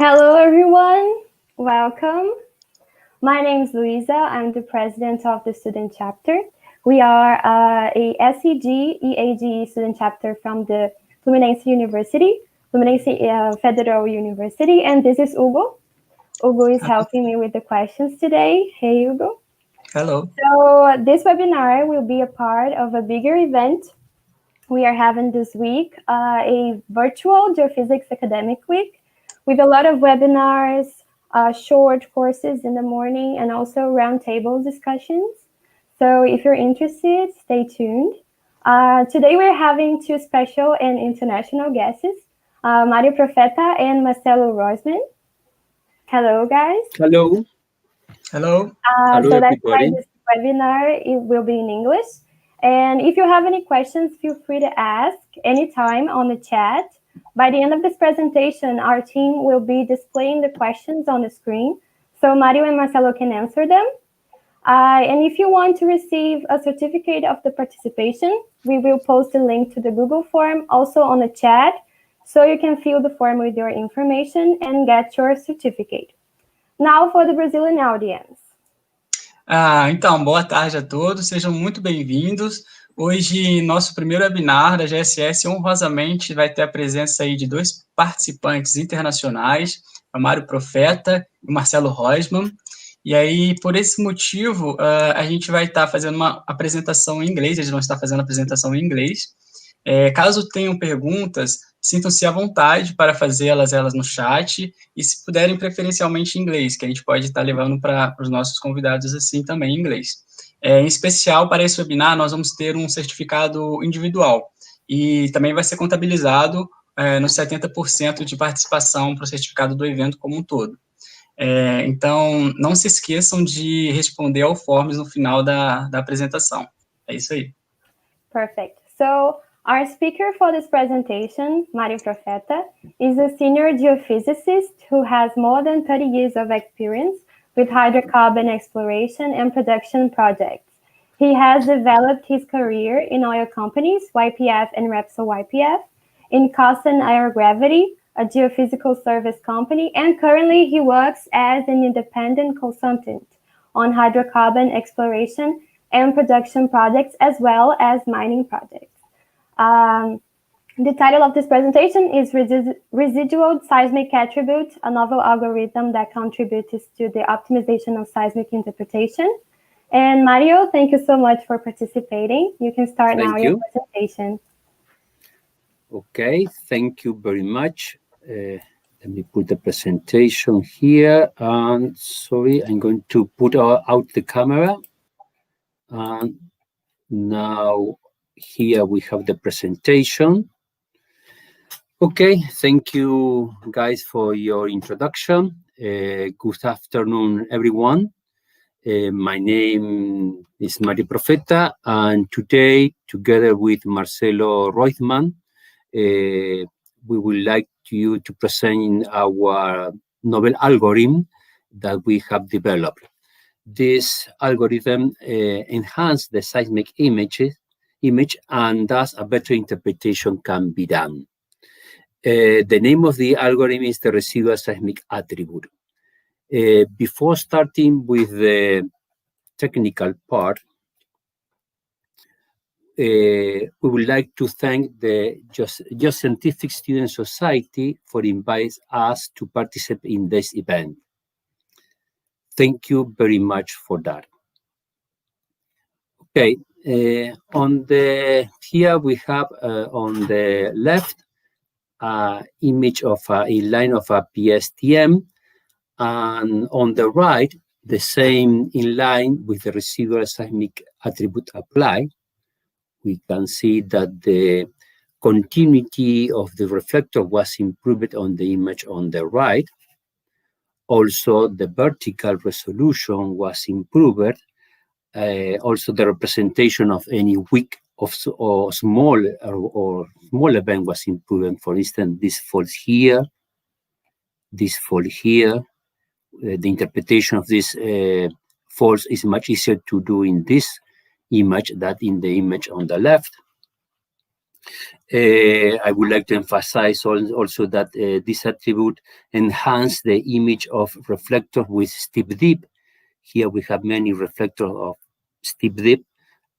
Hello, everyone. Welcome. My name is Luisa. I'm the president of the student chapter. We are a SEG-EAGE student chapter from the Fluminense University, Fluminense Federal University, and this is Hugo. Hugo is helping me with the questions today. Hey, Hugo. Hello. So this webinar will be a part of a bigger event we are having this week, a virtual geophysics academic week with a lot of webinars, short courses in the morning, and also roundtable discussions. So if you're interested, stay tuned. Today we're having two special and international guests, Mario Profeta and Marcelo Rosman. Hello, guys. Hello. Hello. Hello, So that's why everybody. this webinar it will be in English. And if you have any questions, feel free to ask anytime on the chat. By the end of this presentation, our team will be displaying the questions on the screen, so Mario and Marcelo can answer them. And if you want to receive a certificate of the participation, we will post a link to the Google form also on the chat, so you can fill the form with your information and get your certificate. Now for the Brazilian audience. Então, boa tarde a todos, sejam muito bem-vindos. Hoje, nosso primeiro webinar da GSS, honrosamente, vai ter a presença aí de dois participantes internacionais, o Mário Profeta e o Marcelo Rosman. E aí, por esse motivo, a gente vai estar fazendo uma apresentação em inglês, eles vão estar fazendo a apresentação em inglês. Caso tenham perguntas, sintam-se à vontade para fazê-las no chat, e se puderem, preferencialmente em inglês, que a gente pode estar levando para os nossos convidados assim também em inglês. Em especial, para esse webinar, nós vamos ter um certificado individual, e também vai ser contabilizado nos 70% de participação para o certificado do evento como um todo. Então, não se esqueçam de responder ao forms no final da apresentação. É isso aí. Perfect. So, our speaker for this presentation, Mario Profeta, is a senior geophysicist who has more than 30 years of experience with hydrocarbon exploration and production projects. He has developed his career in oil companies, YPF and Repsol-YPF, in Carson Aerogravity, a geophysical service company, and currently he works as an independent consultant on hydrocarbon exploration and production projects as well as mining projects. The title of this presentation is Residual Seismic Attribute, a novel algorithm that contributes to the optimization of seismic interpretation. And Mario, thank you so much for participating. You can start now your presentation. Okay, thank you very much. Let me put the presentation here. And sorry, I'm going to put out the camera. And now here we have the presentation. Okay, thank you guys for your introduction. Good afternoon, everyone. My name is Mario Profeta, and today, together with Marcelo Reutemann, we would like you to present our novel algorithm that we have developed. This algorithm enhances the seismic image, and thus a better interpretation can be done. The name of the algorithm is the Residual Seismic Attribute. Before starting with the technical part, we would like to thank the Geoscientific Student Society for inviting us to participate in this event. Thank you very much for that. Okay, here we have on the left image of a line of a PSTM, and on the right, the same in line with the residual seismic attribute applied. We can see that the continuity of the reflector was improved on the image on the right. Also, the vertical resolution was improved. Also, the representation of any weak or small event was improved. For instance, this falls here, this fall here. The interpretation of this falls is much easier to do in this image than in the image on the left. I would like to emphasize also that this attribute enhances the image of reflector with steep dip. Here we have many reflectors of steep dip,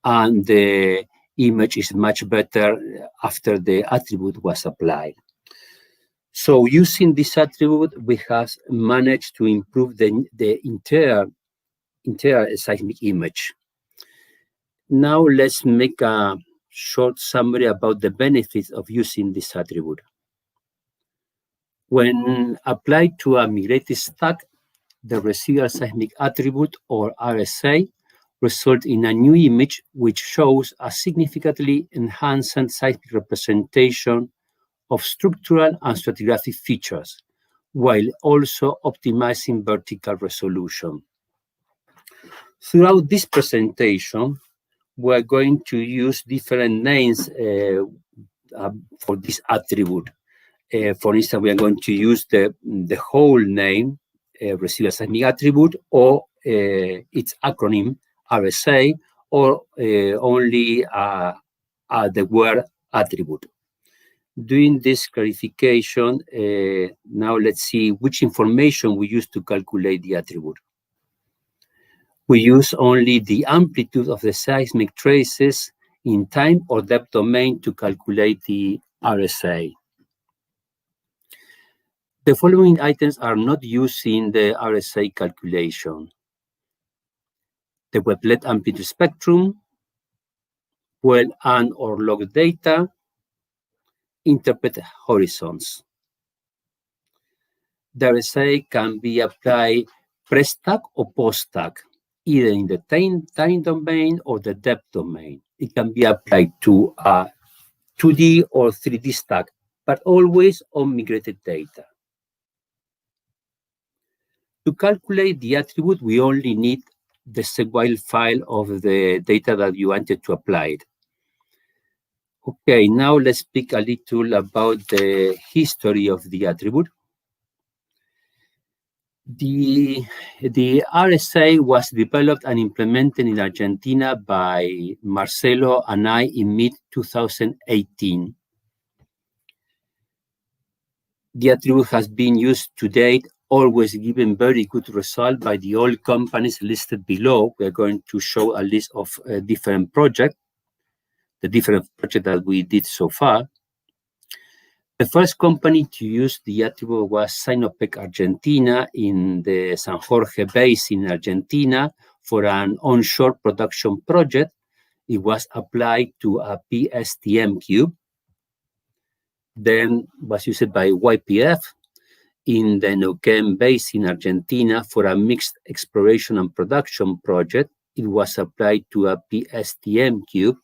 and the image is much better after the attribute was applied. So using this attribute, we have managed to improve the entire seismic image. Now let's make a short summary about the benefits of using this attribute. When applied to a migrated stack, the residual seismic attribute, or RSA, results in a new image which shows a significantly enhanced seismic representation of structural and stratigraphic features, while also optimizing vertical resolution. Throughout this presentation, we're going to use different names for this attribute. For instance, we are going to use the whole name, residual seismic attribute, or its acronym, RSA, or only the word attribute. Doing this clarification, now let's see which information we use to calculate the attribute. We use only the amplitude of the seismic traces in time or depth domain to calculate the RSA. The following items are not used in the RSA calculation: the wavelet amplitude spectrum, well and or log data, interpret horizons. The RSA can be applied pre-stack or post-stack, either in the time domain or the depth domain. It can be applied to a 2D or 3D stack, but always on migrated data. To calculate the attribute, we only need the segwile file of the data that you wanted to apply. Okay, now let's speak a little about the history of the attribute. The RSA was developed and implemented in Argentina by Marcelo and I in mid-2018. The attribute has been used to date, always given very good result by the oil companies listed below. We are going to show a list of different projects, the different projects that we did so far. The first company to use the attribute was Sinopec Argentina in the San Jorge Basin in Argentina for an onshore production project, it was applied to a PSTM cube. Then was used by YPF in the Neuquén Basin, Argentina, for a mixed exploration and production project. It was applied to a PSTM cube.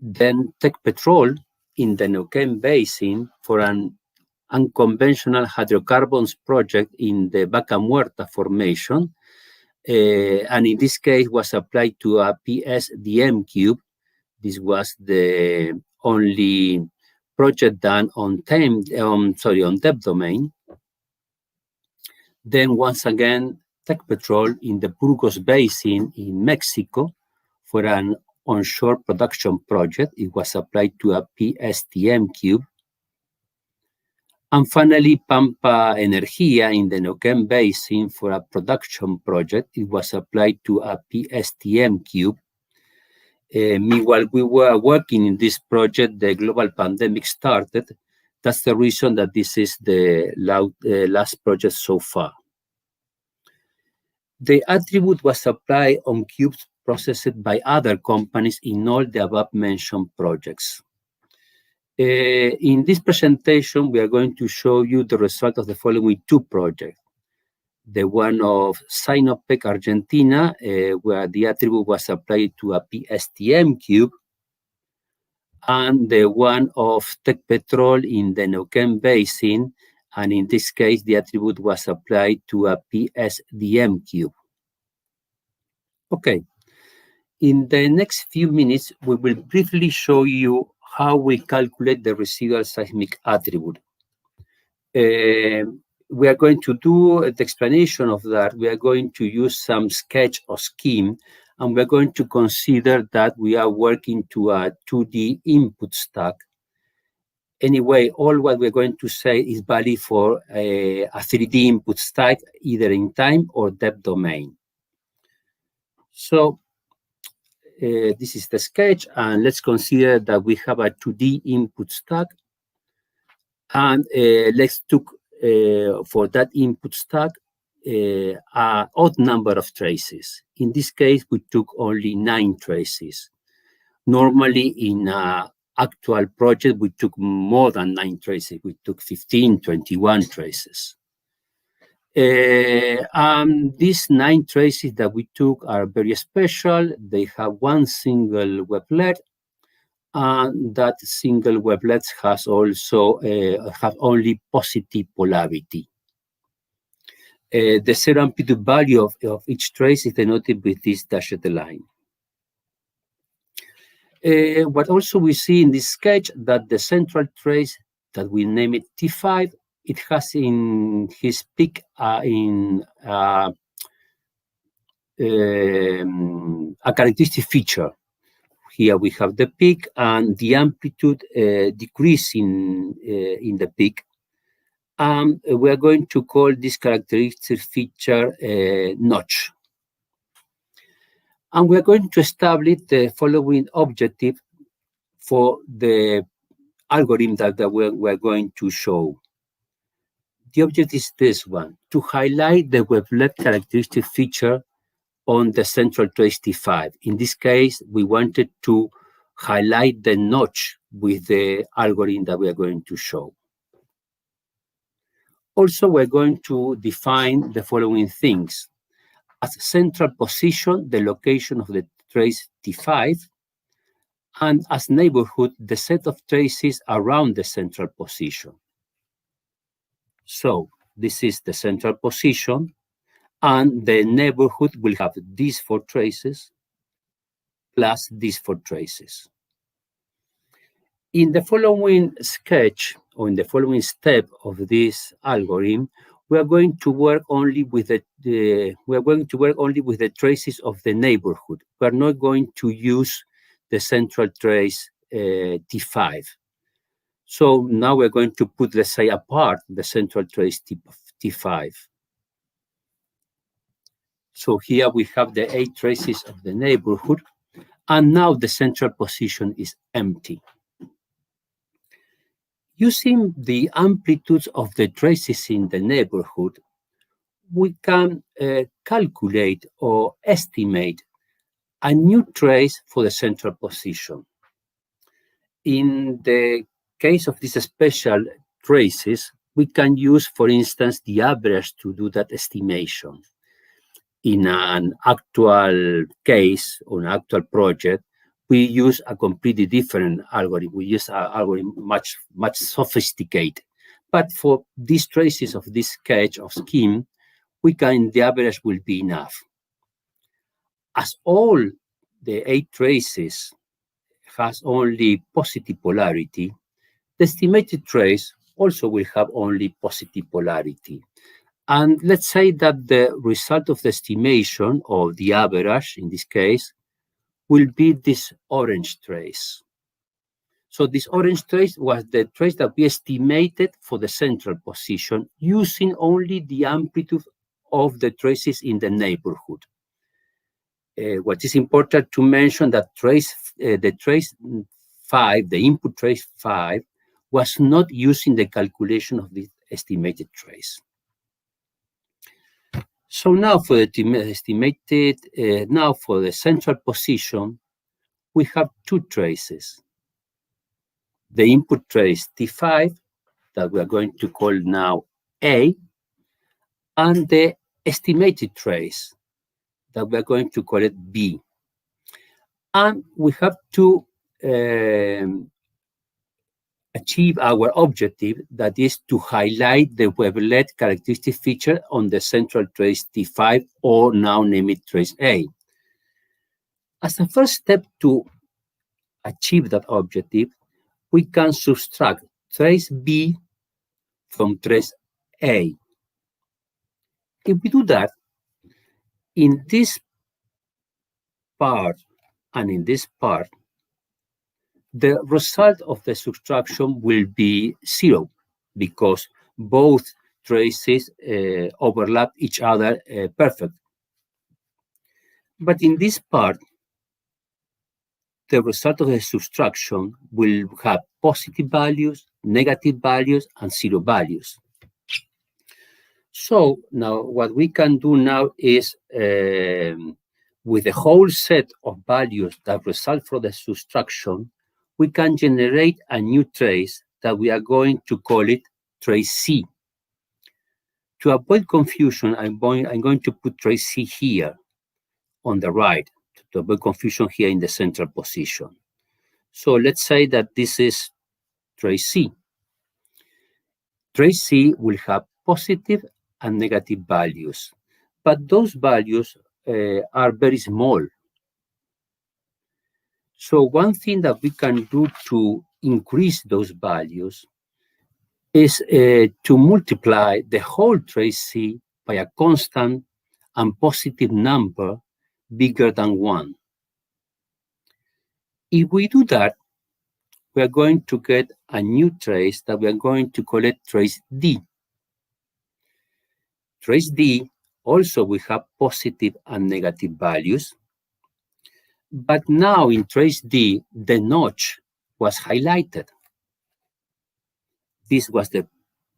Then Tecpetrol in the Neuquén Basin for an unconventional hydrocarbons project in the Vaca Muerta formation. And in this case was applied to a PSDM cube. This was the only project done on depth domain. Then once again, Tecpetrol in the Burgos Basin in Mexico for an onshore production project. It was applied to a PSTM cube. And finally, Pampa Energía in the Neuquén Basin for a production project. It was applied to a PSTM cube. Meanwhile, we were working in this project, the global pandemic started. That's the reason that this is the last project so far. The attribute was applied on cubes processed by other companies in all the above-mentioned projects. In this presentation, we are going to show you the result of the following two projects. The one of Sinopec Argentina, where the attribute was applied to a PSTM cube, and the one of Tecpetrol in the Neuquén Basin, and in this case, the attribute was applied to a PSDM cube. Okay, in the next few minutes, we will briefly show you how we calculate the residual seismic attribute. We are going to do the explanation of that. We are going to use some sketch or scheme, and we're going to consider that we are working to a 2D input stack. Anyway, all what we're going to say is valid for a 3D input stack, either in time or depth domain. So this is the sketch, and let's consider that we have a 2D input stack, and let's took for that input stack an odd number of traces. In this case, we took only 9 traces. Normally, in an actual project, we took more than 9 traces. We took 15, 21 traces. These 9 traces that we took are very special. They have one single wavelet, and that single wavelet has also have only positive polarity. The zero amplitude value of each trace is denoted with this dashed line. What also we see in this sketch that the central trace that we name it T5, it has in his peak a characteristic feature. Here we have the peak and the amplitude decrease in the peak. We are going to call this characteristic feature notch. And we are going to establish the following objective for the algorithm that we're going to show. The objective is this one, to highlight the wavelet characteristic feature on the central trace T5. In this case, we wanted to highlight the notch with the algorithm that we are going to show. Also, we're going to define the following things. As central position, the location of the trace T5, and as neighborhood, the set of traces around the central position. So this is the central position, and the neighborhood will have these 4 traces plus these 4 traces. In the following sketch, or in the following step of this algorithm, we are going to work only with the traces of the neighborhood. We are not going to use the central trace T5. So now we're going to put, let's say, apart the central trace T5. So here we have the 8 traces of the neighborhood, and now the central position is empty. Using the amplitudes of the traces in the neighborhood, we can calculate or estimate a new trace for the central position. In the case of these special traces, we can use, for instance, the average to do that estimation. In an actual case or an actual project, we use a completely different algorithm. We use an algorithm much sophisticated. But for these traces of this sketch of scheme, the average will be enough. As all the 8 traces has only positive polarity, the estimated trace also will have only positive polarity. And let's say that the result of the estimation, or the average in this case, will be this orange trace. So this orange trace was the trace that we estimated for the central position using only the amplitude of the traces in the neighborhood. What is important to mention that the trace 5, the input trace 5, was not used in the calculation of the estimated trace. So now for the estimated, now for the central position, we have 2 traces. The input trace T5, that we are going to call now A, and the estimated trace, that we are going to call it B. And we have to achieve our objective, that is to highlight the wavelet characteristic feature on the central trace T5, or now name it trace A. As a first step to achieve that objective, we can subtract trace B from trace A. If we do that, in this part and in this part, the result of the subtraction will be 0, because both traces overlap each other perfect. But in this part, the result of the subtraction will have positive values, negative values, and 0 values. So now what we can do now is, with the whole set of values that result from the subtraction, we can generate a new trace that we are going to call it trace C. To avoid confusion, I'm going to put trace C here on the right, to avoid confusion here in the central position. So let's say that this is trace C. Trace C will have positive and negative values, but those values are very small. So one thing that we can do to increase those values is to multiply the whole trace C by a constant and positive number bigger than 1. If we do that, we are going to get a new trace that we are going to call it trace D. Trace D also will have positive and negative values. But now in trace D, the notch was highlighted. This was the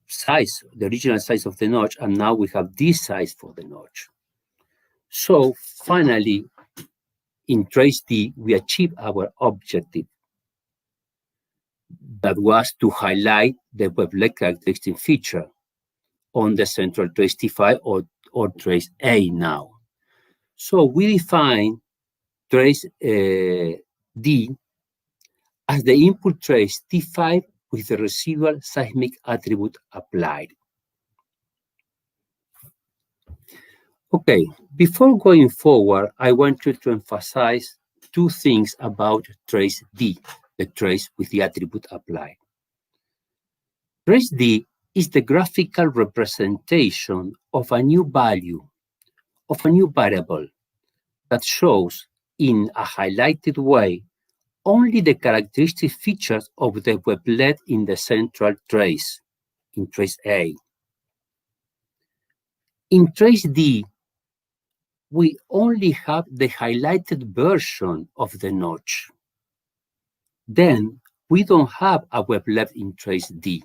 size, the original size of the notch, and now we have this size for the notch. So finally, in trace D, we achieved our objective. That was to highlight the wavelet characteristic feature on the central trace T5 or trace A now. So we define trace D as the input trace T5 with the residual seismic attribute applied. Okay, before going forward, I want you to emphasize 2 things about trace D, the trace with the attribute applied. Trace D is the graphical representation of a new value, of a new variable that shows in a highlighted way only the characteristic features of the wavelet in the central trace, in trace A. In trace D, we only have the highlighted version of the notch. Then we don't have a wavelet in trace D.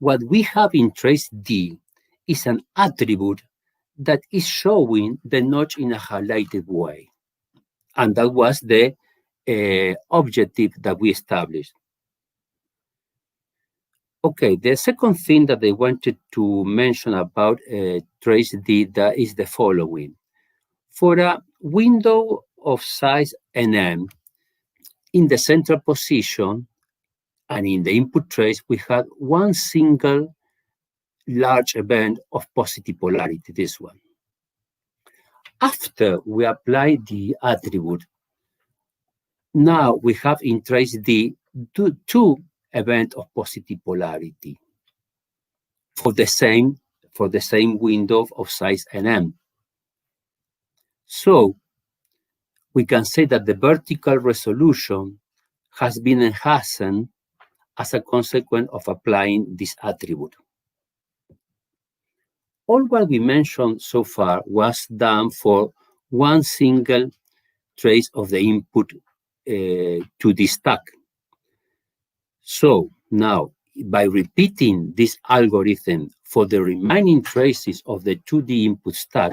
What we have in trace D is an attribute that is showing the notch in a highlighted way. And that was the objective that we established. Okay, the second thing that I wanted to mention about trace data is the following. For a window of size NM, in the central position and in the input trace, we had one single large event of positive polarity, this one. After we apply the attribute, now we have in trace D two events of positive polarity for the same window of size NM. So we can say that the vertical resolution has been enhanced as a consequence of applying this attribute. All what we mentioned so far was done for one single trace of the input to this stack. So now, by repeating this algorithm for the remaining traces of the 2D input stack,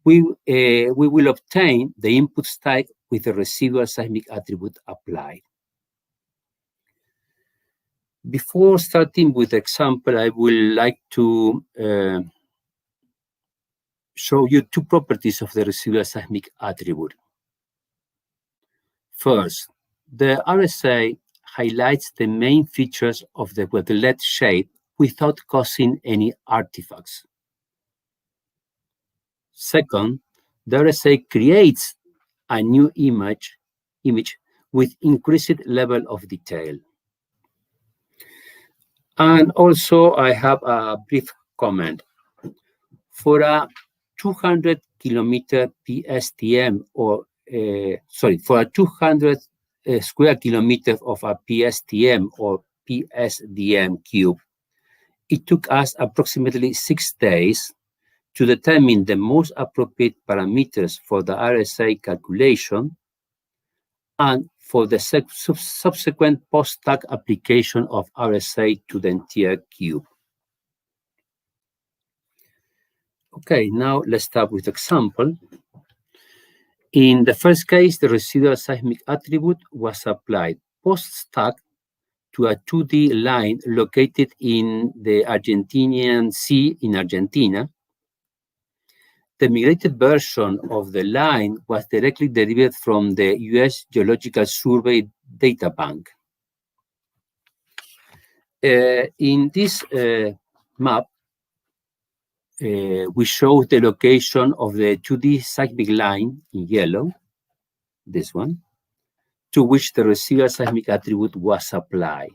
we will obtain the input stack with the residual seismic attribute applied. Before starting with the example, I would like to show you two properties of the residual seismic attribute. First, the RSA highlights the main features of the wavelet shape without causing any artifacts. Second, the RSA creates a new image with increased level of detail. And also, I have a brief comment. For a 200 kilometer PSTM, or for a 200 square kilometers of a PSTM or PSDM cube, it took us approximately 6 days to determine the most appropriate parameters for the RSA calculation and for the subsequent Poststack application of RSA to the entire cube. Okay, now let's start with example. In the first case, the residual seismic attribute was applied post-stack to a 2D line located in the Argentinian Sea in Argentina. The migrated version of the line was directly derived from the US Geological Survey data bank. In this map, we show the location of the 2D seismic line in yellow, this one, to which the residual seismic attribute was applied.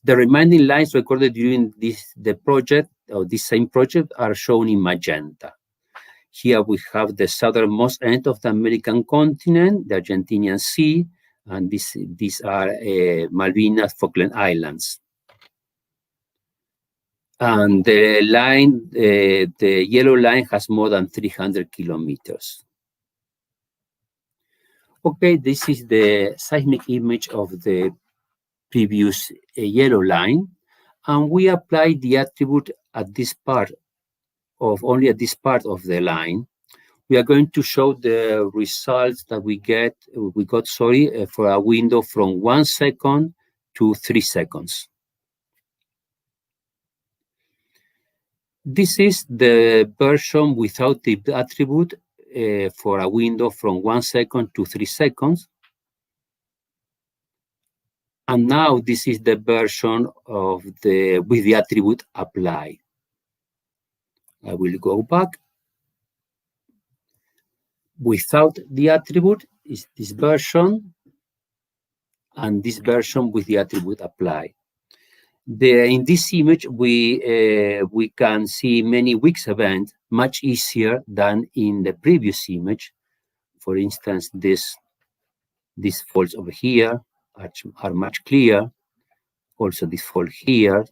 The remaining lines recorded during the project, or this same project, are shown in magenta. Here we have the southernmost end of the American continent, the Argentinian Sea, and these are Malvinas, Falkland Islands. And the line, the yellow line has more than 300 kilometers. Okay, this is the seismic image of the previous yellow line, and we apply the attribute at this part of only at this part of the line. We are going to show the results that we got for a window from 1 second to 3 seconds. This is the version without the attribute for a window from 1 second to 3 seconds. And now this is the version of with the attribute applied. I will go back. Without the attribute is this version, and this version with the attribute applied. In this image, we can see many weak events much easier than in the previous image. For instance, these faults over here are much clearer. Also, this fault here.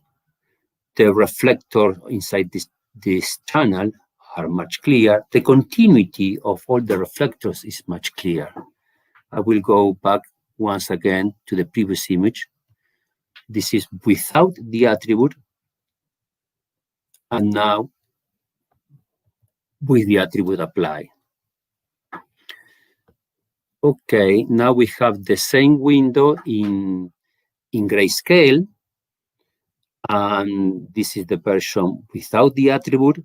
The reflector inside this channel are much clearer. The continuity of all the reflectors is much clearer. I will go back once again to the previous image. This is without the attribute, and now with the attribute applied. Okay, now we have the same window in Grayscale, and this is the version without the attribute,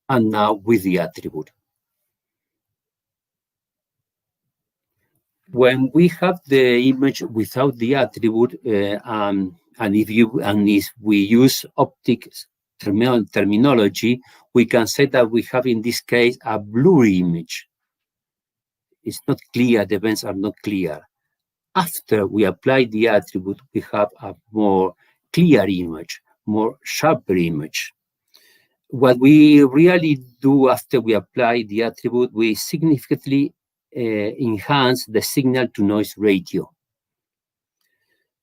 and now with the attribute. When we have the image without the attribute, and if we use optics terminology, we can say that we have in this case a blurry image. It's not clear, the events are not clear. After we apply the attribute, we have a more clear image, more sharper image. What we really do after we apply the attribute, we significantly enhance the signal to noise ratio.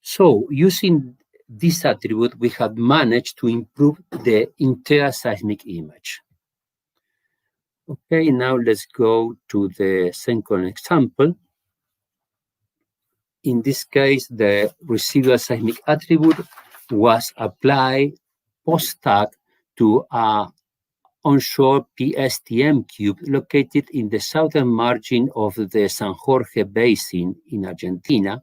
So using this attribute, we have managed to improve the entire seismic image. Okay, now let's go to the second example. In this case, the residual seismic attribute was applied post-stack to a onshore PSTM cube located in the southern margin of the San Jorge Basin in Argentina.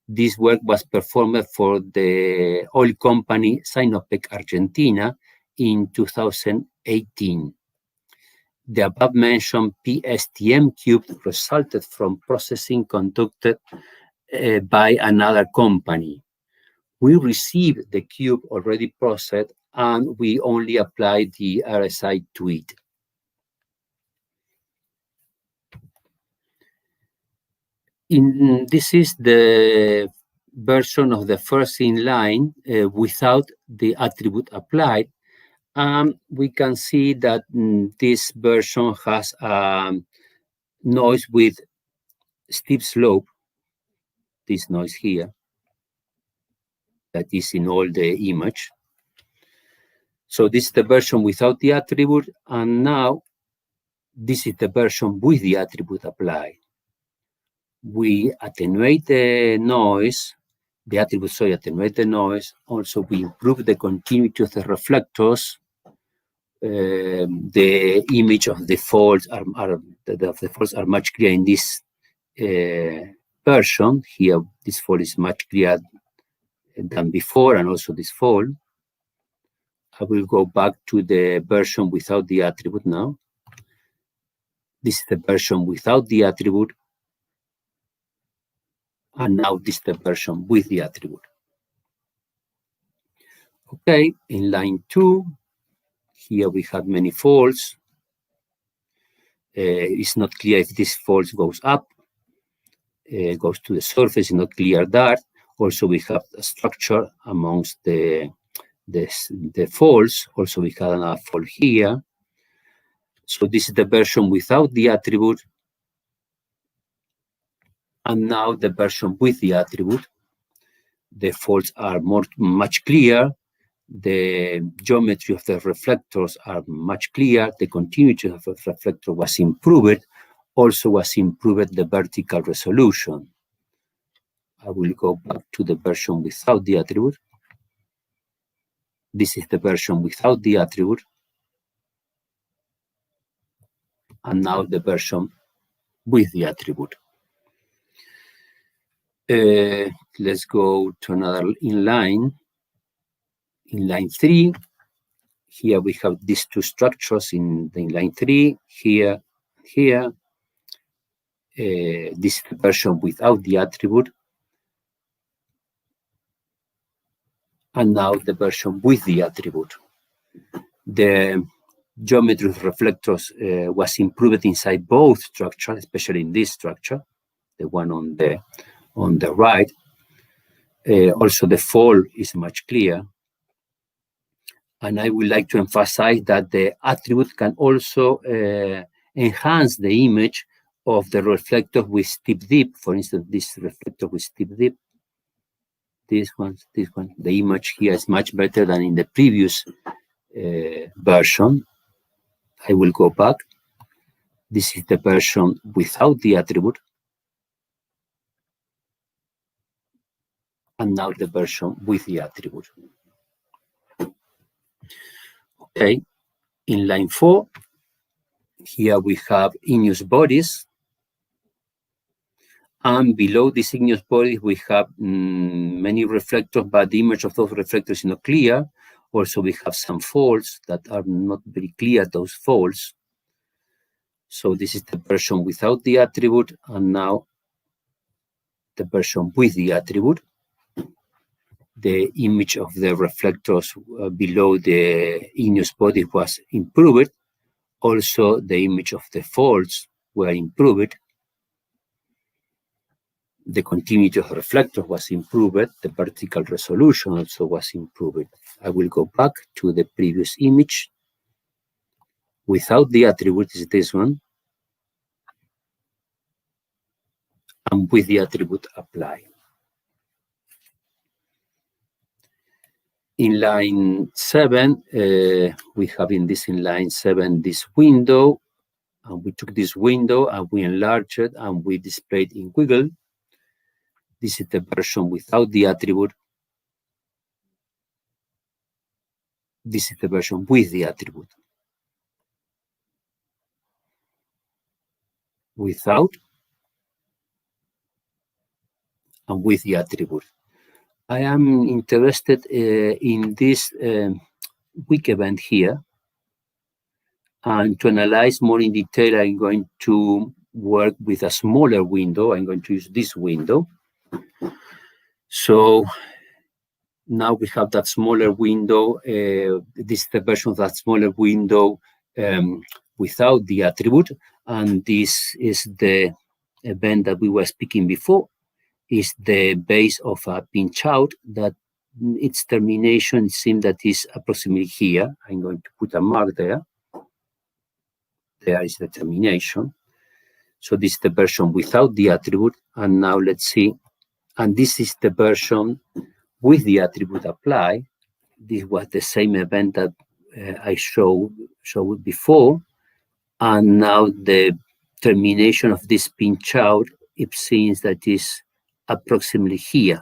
This work was performed for the oil company Sinopec Argentina in 2018. The above-mentioned PSTM cube resulted from processing conducted by another company. We received the cube already processed, and we only applied the RSI to it. This is the version of the first in line without the attribute applied. We can see that this version has noise with steep slope, this noise here, that is in all the image. So this is the version without the attribute, and now this is the version with the attribute applied. We attenuate the noise, the attribute, sorry, attenuate the noise. Also, we improve the continuity of the reflectors. The image of the faults are much clearer in this version. Here, this fault is much clearer than before, and also this fault. I will go back to the version without the attribute now. This is the version without the attribute. And now this is the version with the attribute. Okay, in line 2, here we have many faults. It's not clear if this fault goes up, goes to the surface, it's not clear that. Also, we have a structure amongst the faults. Also, we have another fault here. So this is the version without the attribute. And now the version with the attribute. The faults are much clearer. The geometry of the reflectors are much clearer. The continuity of the reflector was improved. Also was improved the vertical resolution. I will go back to the version without the attribute. This is the version without the attribute. And now the version with the attribute. Let's go to another inline. In line 3, here we have these two structures in the inline 3, here. This is the version without the attribute. And now the version with the attribute. The geometry of reflectors was improved inside both structures, especially in this structure, the one on the right. Also, the fall is much clearer. And I would like to emphasize that the attribute can also enhance the image of the reflector with steep dip. For instance, this reflector with steep dip. This one. The image here is much better than in the previous version. I will go back. This is the version without the attribute. And now the version with the attribute. Okay, in line 4, here we have igneous bodies. And below these igneous bodies, we have many reflectors, but the image of those reflectors is not clear. Also, we have some faults that are not very clear, those faults. So this is the version without the attribute, and now the version with the attribute. The image of the reflectors below the igneous body was improved. Also, the image of the faults were improved. The continuity of the reflector was improved. The vertical resolution also was improved. I will go back to the previous image. Without the attribute is this one. And with the attribute apply. In line 7, we have in line 7 this window. And we took this window and we enlarged it and we displayed in Wiggle. This is the version without the attribute. This is the version with the attribute. Without and with the attribute. I am interested in this weak event here. And to analyze more in detail, I'm going to work with a smaller window. I'm going to use this window. So now we have that smaller window. This is the version of that smaller window without the attribute. And this is the event that we were speaking before. Is the base of a pinch out that its termination seems that is approximately here. I'm going to put a mark there. There is the termination. So this is the version without the attribute. And now let's see. And this is the version with the attribute apply. This was the same event that I showed before. And now the termination of this pinch out, it seems that is approximately here.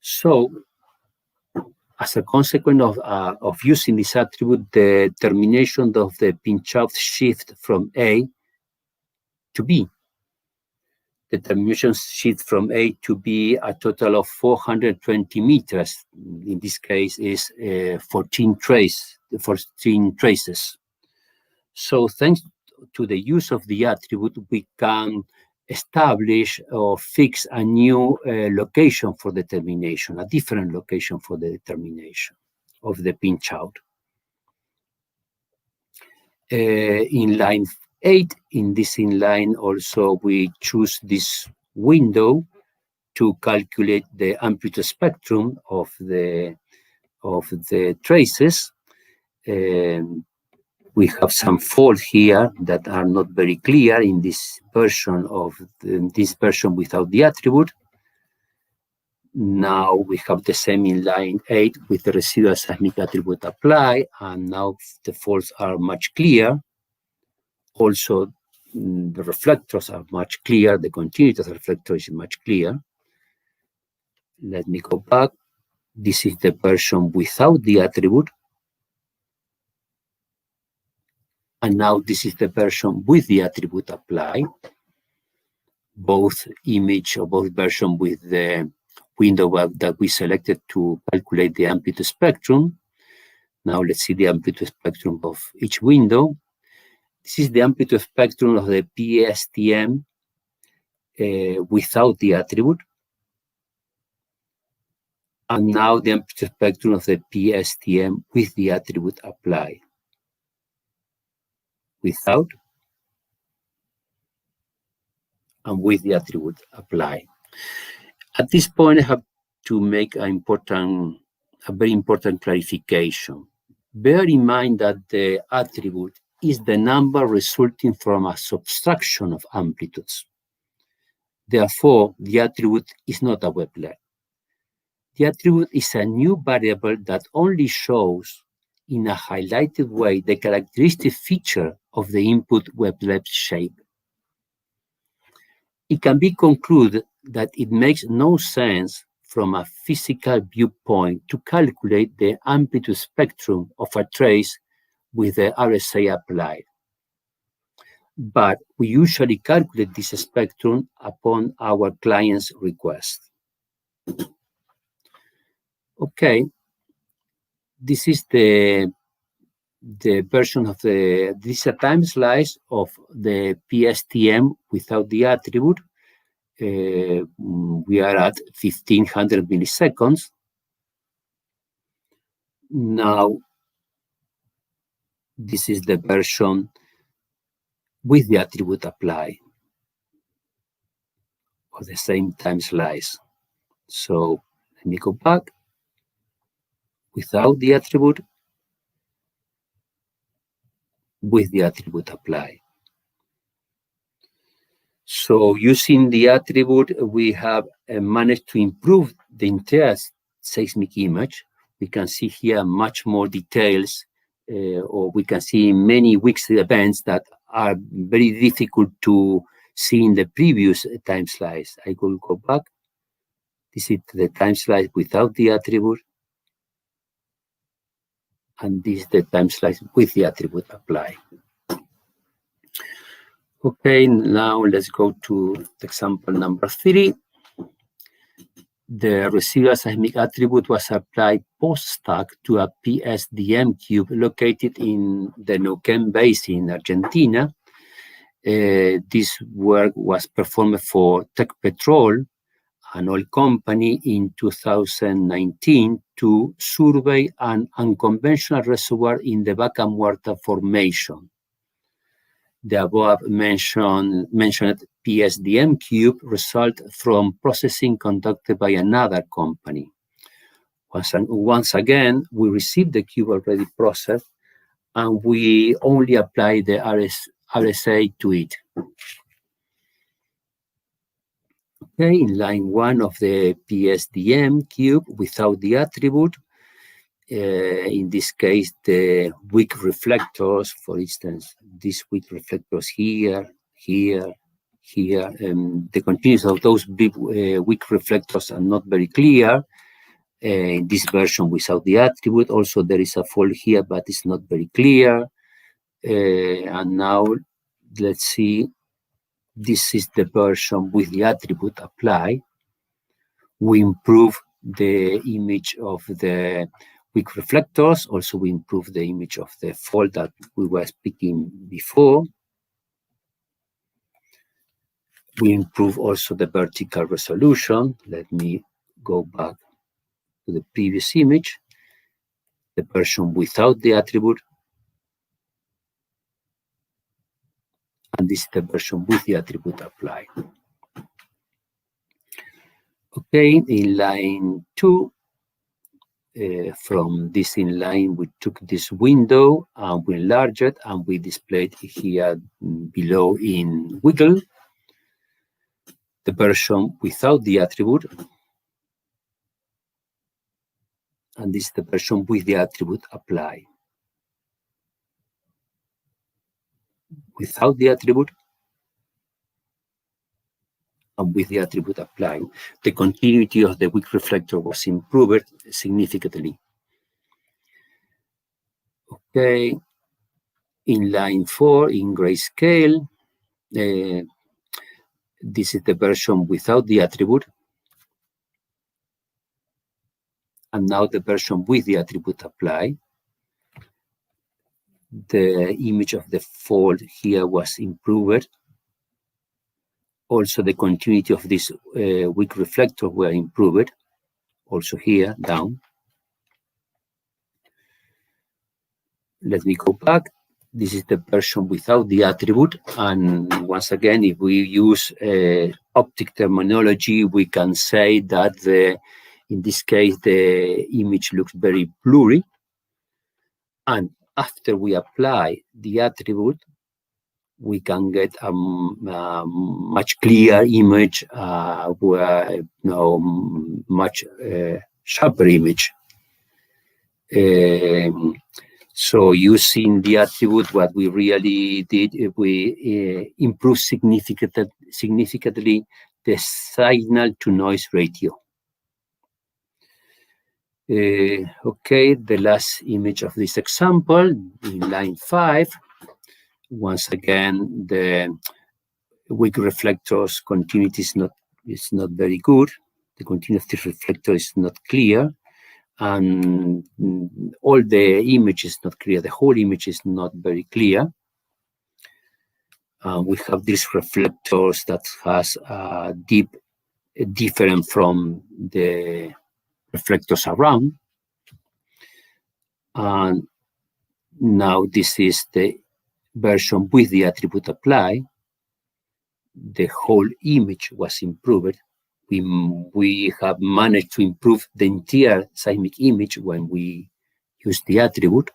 So, as a consequence of using this attribute, the termination of the pinch out shift from A to B. The termination shift from A to B, a total of 420 meters. In this case, is 14 traces. So, thanks to the use of the attribute, we can establish or fix a new location for the termination, a different location for the determination of the pinch out. In line 8, in this inline also we choose this window to calculate the amplitude spectrum of the traces. We have some faults here that are not very clear in this version without the attribute. Now we have the same in line 8 with the residual seismic attribute apply, and now the faults are much clear. Also, the reflectors are much clear. The continuity of the reflector is much clear. Let me go back. This is the version without the attribute. And now this is the version with the attribute apply. Both image or both version with the window that we selected to calculate the amplitude spectrum. Now let's see the amplitude spectrum of each window. This is the amplitude spectrum of the PSTM without the attribute. And now the amplitude spectrum of the PSTM with the attribute apply. Without and with the attribute apply. At this point, I have to make a very important clarification. Bear in mind that the attribute is the number resulting from a subtraction of amplitudes. Therefore, the attribute is not a wavelet. The attribute is a new variable that only shows in a highlighted way the characteristic feature of the input wavelet shape. It can be concluded that it makes no sense from a physical viewpoint to calculate the amplitude spectrum of a trace with the RSA applied. But we usually calculate this spectrum upon our client's request. Okay, this is the version of this is a time slice of the PSTM without the attribute. We are at 1500 milliseconds. Now, this is the version with the attribute applied, or the same time slice. So let me go back. Without the attribute, with the attribute applied. So using the attribute, we have managed to improve the entire seismic image. We can see here much more details, or we can see many weak events that are very difficult to see in the previous time slice. I will go back. This is the time slice without the attribute. And this is the time slice with the attribute applied. Okay, now let's go to example number 3. The residual seismic attribute was applied post-stack to a PSDM cube located in the Neuquén Basin in Argentina. This work was performed for Tecpetrol, an oil company, in 2019 to survey an unconventional reservoir in the Vaca Muerta formation. The above mentioned PSDM cube result from processing conducted by another company. Once again, we received the cube already processed, and we only apply the RSA to it. Okay, in line 1 of the PSDM cube without the attribute, in this case, the weak reflectors, for instance, these weak reflectors here, here, here, the continuity of those weak reflectors are not very clear. In this version without the attribute, also there is a fault here, but it's not very clear. And now, let's see, this is the version with the attribute applied. We improve the image of the weak reflectors. Also, we improve the image of the fault that we were speaking before. We improve also the vertical resolution. Let me go back to the previous image, the version without the attribute. And this is the version with the attribute applied. Okay, in line 2, from this inline, we took this window and we enlarged it, and we displayed here below in wiggle the version without the attribute, and this is the version with the attribute applied. Without the attribute and with the attribute applied, the continuity of the weak reflector was improved significantly. Okay, in line 4, in Grayscale, this is the version without the attribute, and now the version with the attribute applied. The image of the fault here was improved. Also, the continuity of this weak reflector were improved. Also here, down. Let me go back. This is the version without the attribute. And once again, if we use optic terminology, we can say that in this case, the image looks very blurry. And after we apply the attribute, we can get a much clearer image, where much sharper image. So using the attribute, what we really did, we improved significantly the signal to noise ratio. Okay, the last image of this example in line 5. Once again, the weak reflectors continuity is not very good. The continuity reflector is not clear, and all the image is not clear. The whole image is not very clear. We have these reflectors that has different from the reflectors around. And now this is the version with the attribute applied. The whole image was improved. We have managed to improve the entire seismic image when we use the attribute.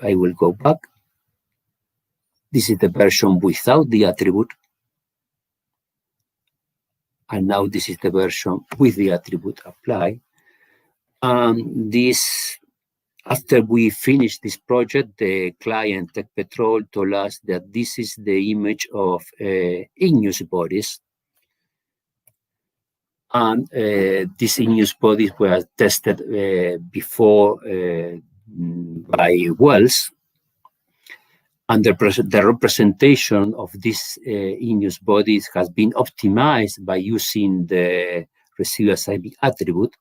I will go back. This is the version without the attribute. And now this is the version with the attribute applied. After we finished this project, the client, Tech told us that this is the image of igneous bodies. And these igneous bodies were tested before by wells. And the representation of these igneous bodies has been optimized by using the residual seismic attribute.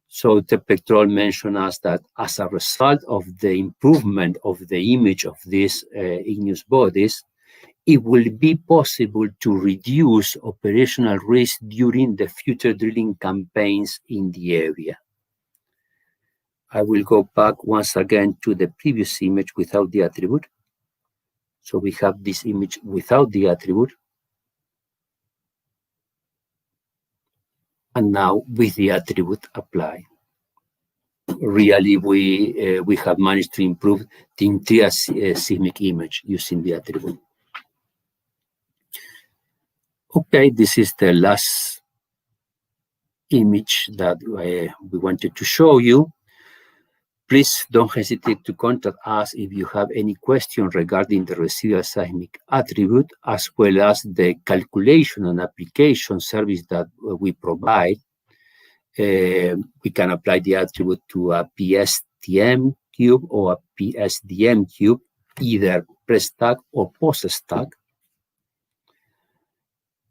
So the Petrol mentioned us that as a result of the improvement of the image of these igneous bodies, it will be possible to reduce operational risk during the future drilling campaigns in the area. I will go back once again to the previous image without the attribute. So we have this image without the attribute. And now with the attribute applied. Really, we have managed to improve the entire seismic image using the attribute. Okay, this is the last image that we wanted to show you. Please don't hesitate to contact us if you have any question regarding the residual seismic attribute, as well as the calculation and application service that we provide. We can apply the attribute to a PSTM cube or a PSDM cube, either pre-stack or post-stack.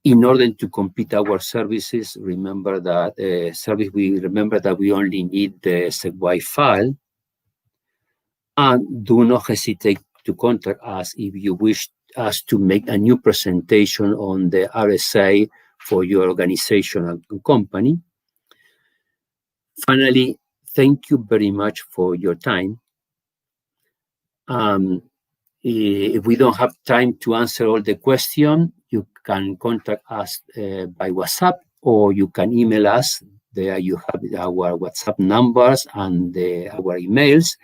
In order to complete our services, remember that we only need the SegWi file. And do not hesitate to contact us if you wish us to make a new presentation on the RSA for your organization and company. Finally, thank you very much for your time. If we don't have time to answer all the questions, you can contact us by WhatsApp, or you can email us. There you have our WhatsApp numbers and our emails.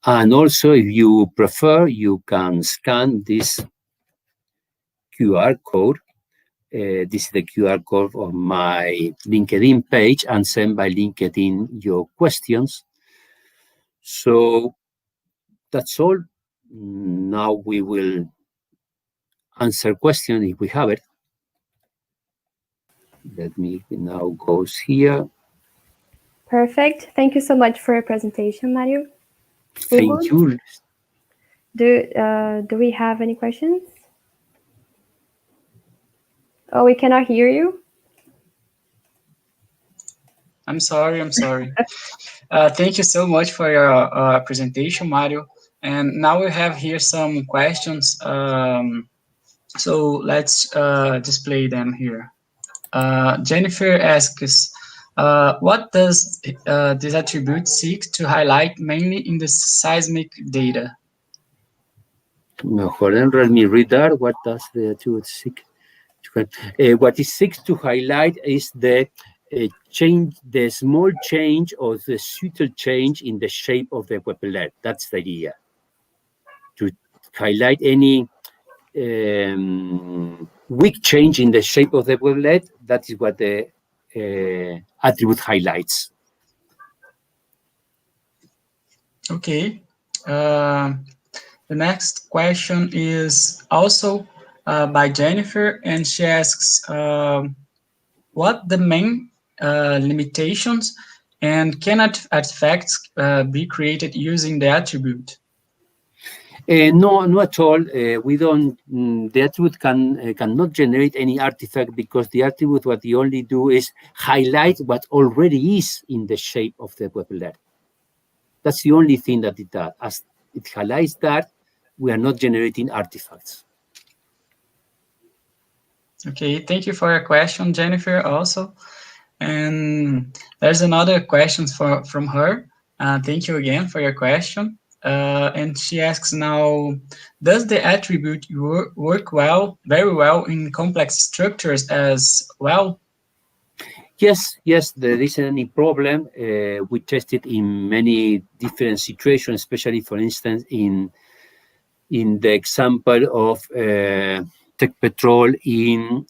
And also, if you prefer, you can scan this QR code. This is the QR code of my LinkedIn page, and send by LinkedIn your questions. So that's all. Now we will answer questions if we have it. Let me now go here. Perfect. Thank you so much for your presentation, Mario. Thank you. Do we have any questions? Oh, we cannot hear you. I'm sorry. Thank you so much for your presentation, Mario. And now we have here some questions. So let's display them here. Jennifer asks, what does this attribute seek to highlight mainly in the seismic data? No, hold on, let me read that. What does the attribute seek? What it seeks to highlight is the change, the small change or the subtle change in the shape of the weaponlet. That's the idea. To highlight any weak change in the shape of the weaponlet, that is what the attribute highlights. Okay. The next question is also by Jennifer, and she asks, what the main limitations And can artifacts be created using the attribute? No, not at all. We don't. The attribute cannot generate any artifact, because the attribute, what they only do is highlight what already is in the shape of the weapon. That's the only thing that it does. As it highlights that, we are not generating artifacts. Okay, thank you for your question, Jennifer, also. And there's another question from her. Thank you again for your question. And she asks now, does the attribute work very well in complex structures as well? Yes, there isn't any problem. We tested in many different situations, especially, for instance, in the example of Tech Petrol in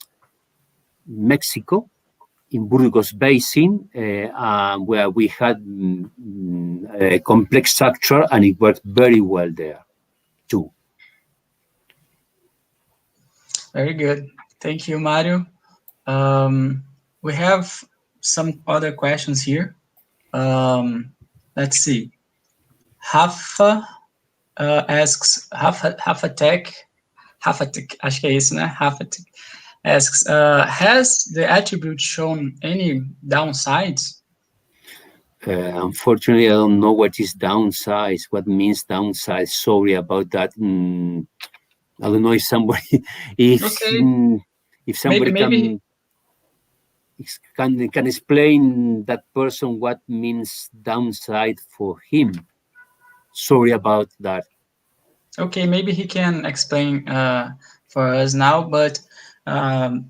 Mexico, in Burgos Basin, where we had a complex structure, and it worked very well there too. Very good. Thank you, Mario. We have some other questions here. Let's see. Rafa asks, Rafatek, acho que é isso, né? Rafatek asks, has the attribute shown any downsides? Unfortunately, I don't know what is downsize. What means downsize? Sorry about that. I don't know if somebody, if somebody maybe can explain that person what means downside for him. Sorry about that. Okay, maybe he can explain for us now, but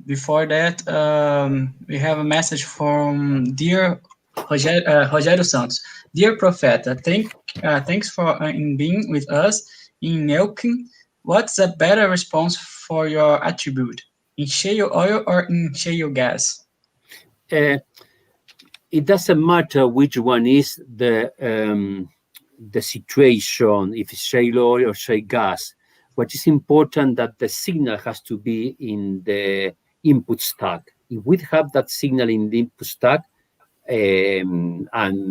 before that, we have a message from dear Rogério Santos. Dear Profeta, thanks for being with us in Neuquén. What's a better response for your attribute, in shale oil or in shale gas? It doesn't matter which one is the situation, if it's shale oil or shale gas. What is important that the signal has to be in the input stack. If we have that signal in the input stack, and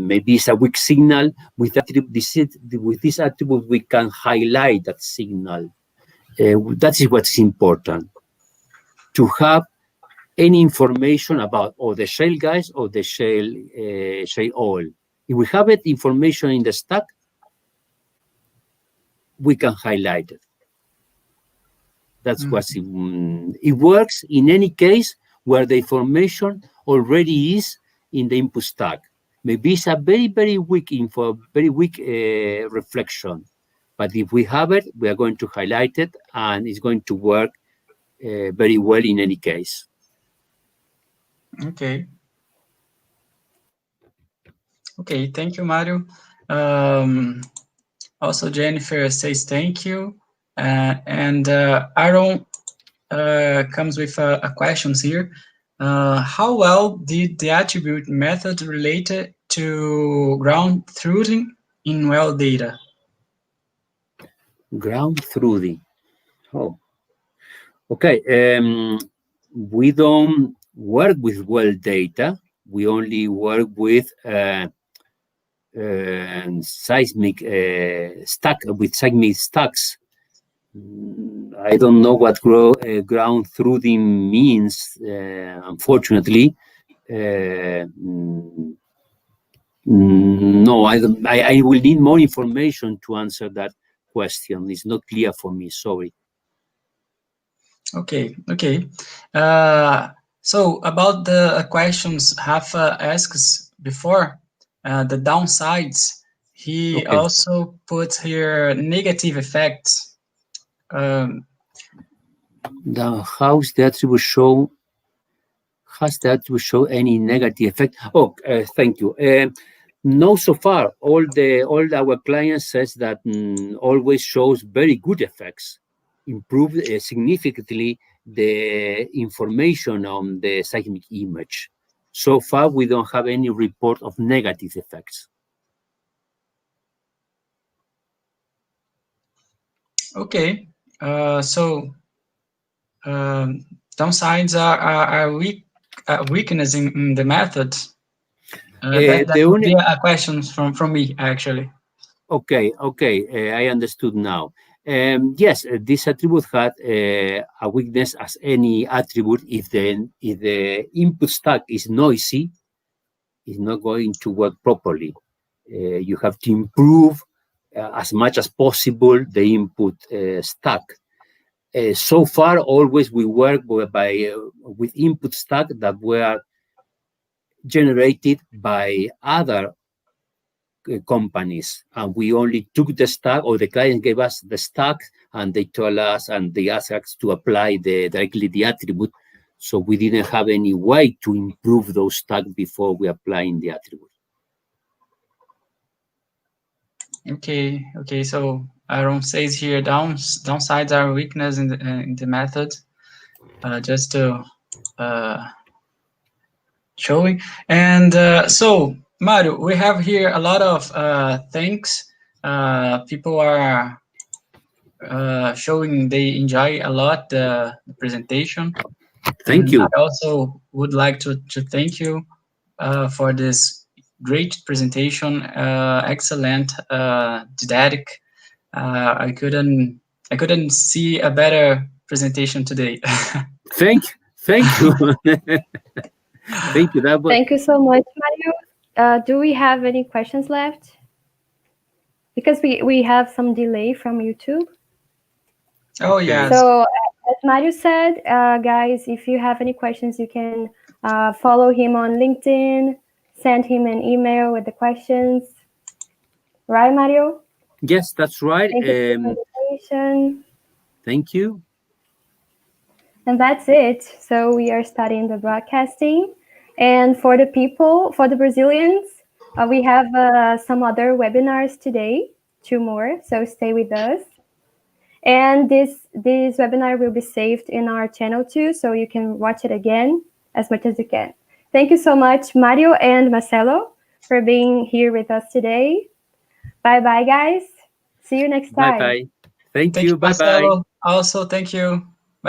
maybe it's a weak signal, with this attribute we can highlight that signal. That is what's important, to have any information about the shale gas or the shale oil. If we have it information in the stack, we can highlight it. That's what's it works in any case where the information already is in the input stack. Maybe it's a very weak reflection, but if we have it, we are going to highlight it, and it's going to work very well in any case. Okay, thank you, Mario. Also, Jennifer says thank you. And Aaron comes with a questions here. How well did the attribute method related to ground truthing in well data? Ground truthing. Oh, okay. We don't work with well data. We only work with seismic seismic stacks. I don't know what ground truthing means, unfortunately. No, I will need more information to answer that question. It's not clear for me, sorry. Okay. So about the questions Rafa asks before, the downsides, he also puts here negative effects. Has the attribute show any negative effect? Thank you. No, so far all our clients says that always shows very good effects, improve significantly the information on the seismic image. So far we don't have any report of negative effects. Okay. So downsides are weakness in the method. That would be a question from me, actually. Okay, I understood now. Yes, this attribute had a weakness as any attribute. If the input stack is noisy, it's not going to work properly. You have to improve as much as possible the input stack. So far, always we work with input stack that were generated by other companies, and we only took the stack, or the client gave us the stack, and they told us, and they asked us to apply directly the attribute. So we didn't have any way to improve those stack before we applying the attribute. Okay. So Aaron says here, downsides are weakness in the method. Just to showing. And so, Mario, we have here a lot of things. People are showing they enjoy a lot the presentation. Thank you. I also would like to thank you for this great presentation. Excellent, didactic. I couldn't see a better presentation today. Thank you. Thank you so much, Mario. Do we have any questions left? Because we have some delay from YouTube. Oh, yes. So as Mario said, guys, if you have any questions, you can follow him on LinkedIn, send him an email with the questions. Right, Mario? Yes, that's right. Thank you for the invitation. Thank you. And that's it. So we are starting the broadcasting. And for the Brazilians, we have some other webinars today, 2 more. So stay with us. And this webinar will be saved in our channel too, so you can watch it again as much as you can. Thank you so much, Mario and Marcelo, for being here with us today. Bye-bye, guys. See you next time. Bye-bye. Thank you. Bye-bye. Also, thank you.